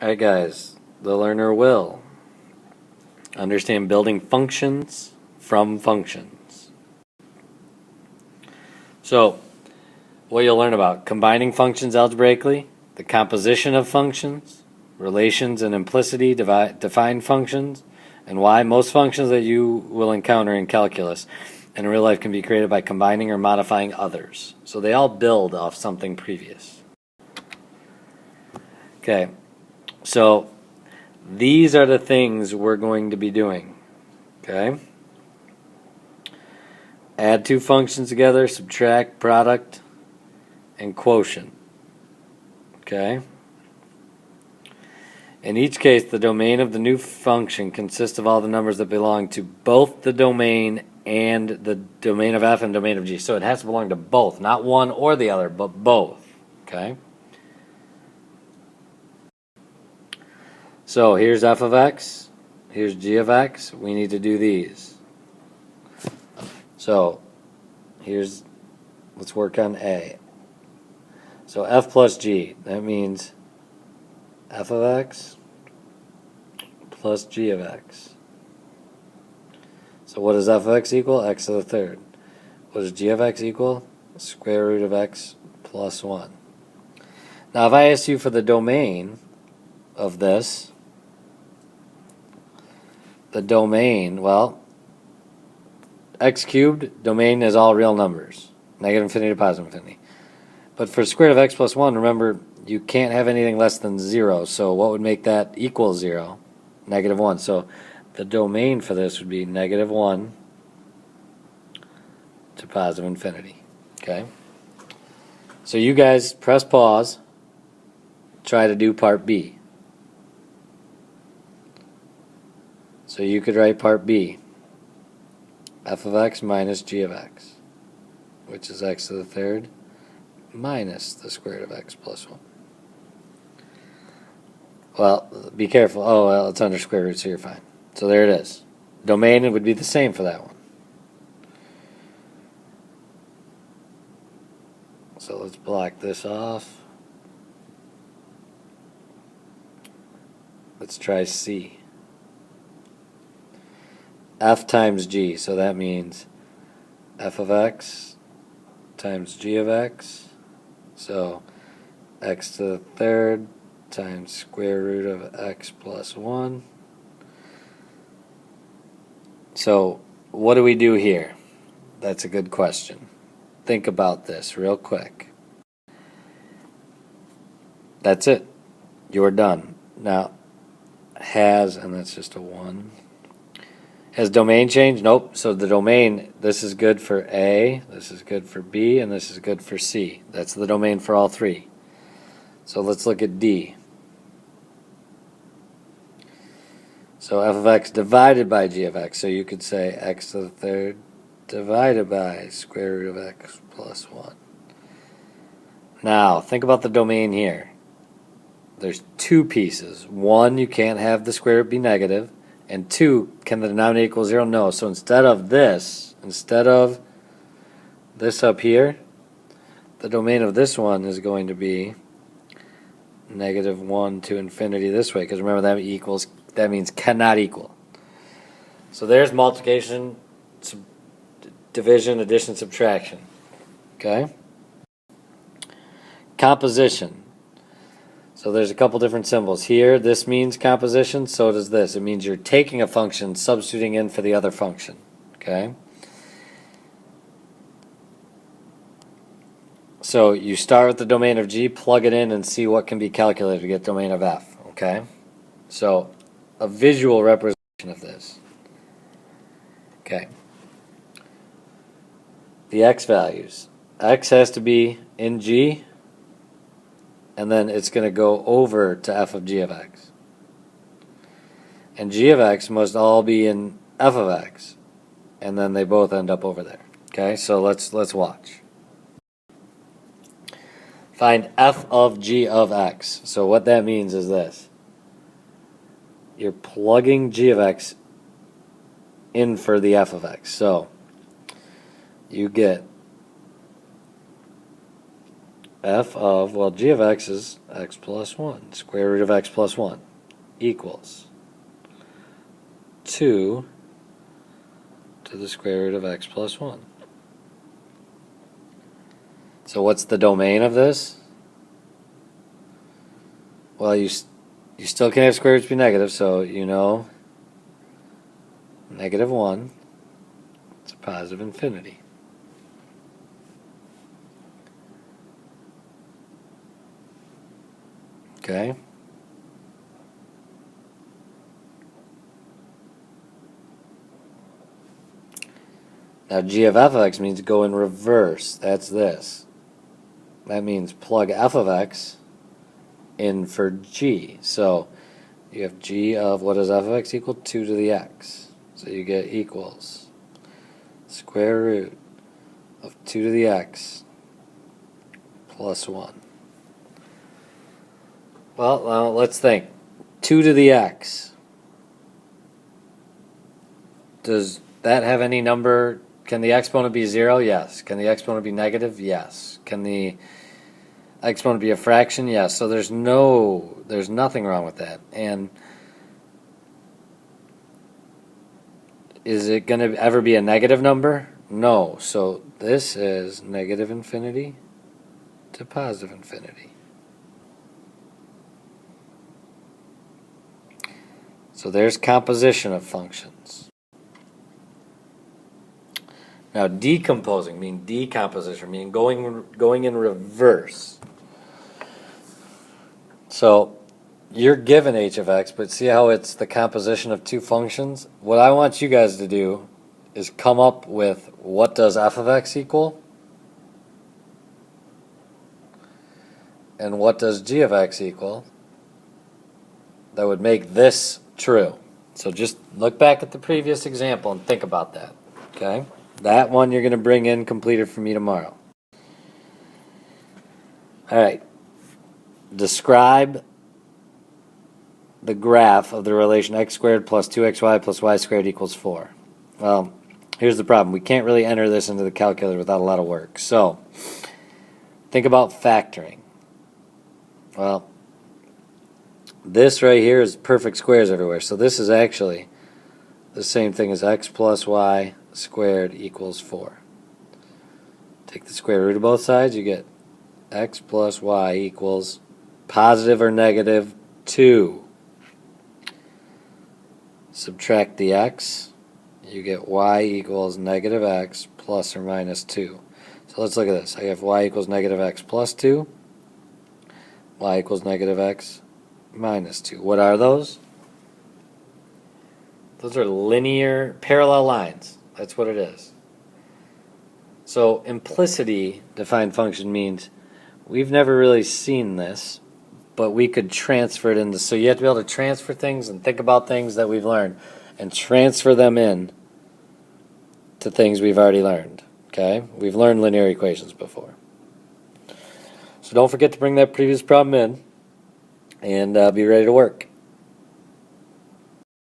Alright guys, the learner will understand building functions from functions. So, what you'll learn about combining functions algebraically, the composition of functions, relations and implicity, define functions, and why most functions that you will encounter in calculus and in real life can be created by combining or modifying others. So they all build off something previous. Okay, so these are the things we're going to be doing. Okay? Add two functions together, subtract, product, and quotient. Okay? In each case, the domain of the new function consists of all the numbers that belong to both the domain and the domain of f and domain of g. So it has to belong to both, not one or the other, but both. Okay? So here's f of x, here's g of x. We need to do these. So let's work on A. So f plus g, that means f of x plus g of x. So what does f of x equal? X to the third. What does g of x equal? Square root of x plus 1. Now if I ask you for the domain of this, the domain, well, x cubed, domain is all real numbers. Negative infinity to positive infinity. But for square root of x plus 1, remember, you can't have anything less than 0. So what would make that equal 0? Negative 1. So the domain for this would be negative 1 to positive infinity. Okay? So you guys press pause. Try to do part B. So you could write part B. F of x minus g of x, which is x to the third minus the square root of x plus 1. Well, be careful. Oh, well, it's under square root, so you're fine. So there it is. Domain would be the same for that one. So let's block this off. Let's try C. F times g, so that means f of x times g of x. So x to the third times square root of x plus 1. So what do we do here? That's a good question. Think about this real quick. That's it. You're done. Now, and that's just a 1. Has domain changed? Nope. So the domain, this is good for A, this is good for B, and this is good for C. That's the domain for all three. So let's look at D. So f of x divided by g of x. So you could say x to the third divided by square root of x plus 1. Now, think about the domain here. There's two pieces. One, you can't have the square root be negative. And 2, can the denominator equal 0? No. So instead of this up here, the domain of this one is going to be negative 1 to infinity this way. Because remember, that means cannot equal. So there's multiplication, division, addition, subtraction. Okay? Composition. So there's a couple different symbols. Here, this means composition, so does this. It means you're taking a function, substituting in for the other function. Okay? So you start with the domain of G, plug it in, and see what can be calculated to get domain of F. Okay? So a visual representation of this. Okay. The x values. X has to be in G, and then it's going to go over to f of g of x. And g of x must all be in f of x, and then they both end up over there. Okay, so let's watch. Find f of g of x. So what that means is this. You're plugging g of x in for the f of x. So you get f of, well, g of x is x plus 1. Square root of x plus 1 equals 2 to the square root of x plus 1. So what's the domain of this? Well, you still can have square roots be negative, so you know negative 1, it's a positive infinity. Okay? Now g of f of x means go in reverse. That's this. That means plug f of x in for g. So you have g of, what does f of x equal? 2 to the x. So you get equals square root of 2 to the x plus 1. Well, now let's think. 2 to the x. Does that have any number? Can the exponent be 0? Yes. Can the exponent be negative? Yes. Can the exponent be a fraction? Yes. So there's nothing wrong with that. And is it going to ever be a negative number? No. So this is negative infinity to positive infinity. So there's composition of functions. Now decomposing, meaning decomposition, meaning going in reverse. So you're given h of x, but see how it's the composition of two functions? What I want you guys to do is come up with, what does f of x equal? And what does g of x equal? That would make this true. So just look back at the previous example and think about that. Okay? That one you're going to bring in completed for me tomorrow. Alright. Describe the graph of the relation x squared plus 2xy plus y squared equals 4. Well, here's the problem. We can't really enter this into the calculator without a lot of work. So, think about factoring. Well, this right here is perfect squares everywhere. So this is actually the same thing as x plus y squared equals 4. Take the square root of both sides, you get x plus y equals positive or negative 2. Subtract the x, you get y equals negative x plus or minus 2. So let's look at this. I have y equals negative x plus 2, y equals negative x minus 2. What are those? Those are linear parallel lines. That's what it is. So implicity defined function means we've never really seen this, but we could transfer it into, so you have to be able to transfer things and think about things that we've learned and transfer them in to things we've already learned. Okay? We've learned linear equations before. So don't forget to bring that previous problem in and be ready to work.